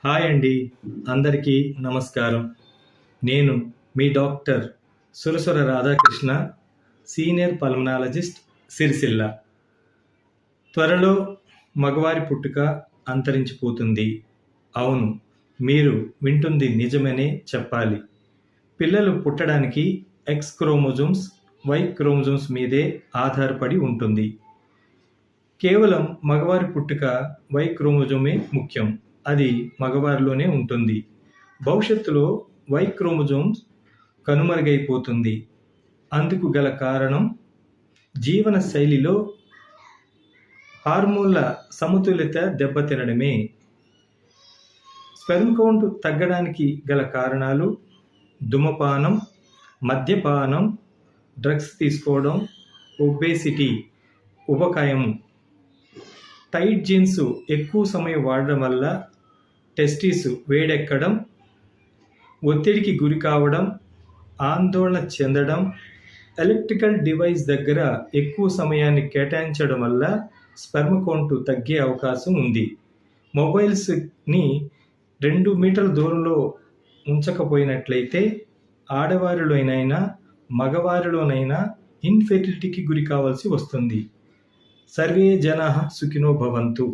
Hi అండి. అందరికీ నమస్కారం. నేను మీ doctor Surasura Radhakrishna, senior pulmonologist, Sircilla. త్వరలో మగవారి పుట్టుక అంతరించిపోతుంది. అవును, మీరు వింటుంది నిజమనే చెప్పాలి. పిల్లలు పుట్టడానికి ఎక్స్ క్రోమోజోమ్స్, వై క్రోమోజోమ్స్ మీదే ఆధారపడి ఉంటుంది. కేవలం మగవారి పుట్టుక వై క్రోమోజోమే ముఖ్యం. అది మగవారిలోనే ఉంటుంది. భవిష్యత్తులో వై క్రోమోజోమ్స్ కనుమరుగైపోతుంది. అందుకు గల కారణం జీవన శైలిలో హార్మోన్ల సమతుల్యత దెబ్బతినడమే. స్పెర్మ్ కౌంట్ తగ్గడానికి గల కారణాలు ధూమపానం, మద్యపానం, డ్రగ్స్ తీసుకోవడం, ఒబేసిటీ, ఉబకాయం, టైట్ జీన్స్ ఎక్కువ సమయం వాడడం వల్ల టెస్టిస్ వేడెక్కడం, ఒత్తిడికి గురి కావడం, ఆందోళన చెందడం, ఎలక్ట్రికల్ డివైస్ దగ్గర ఎక్కువ సమయాన్ని కేటాయించడం వల్ల స్పెర్మ్ కౌంట్ తగ్గే అవకాశం ఉంది. మొబైల్స్ని 2 మీటర్ల దూరంలో ఉంచకపోయినట్లయితే ఆడవారిలోనైనా మగవారిలోనైనా ఇన్ఫెర్టిలిటీకి గురి కావాల్సి వస్తుంది. సర్వే జనాః సుఖినో భవంతు.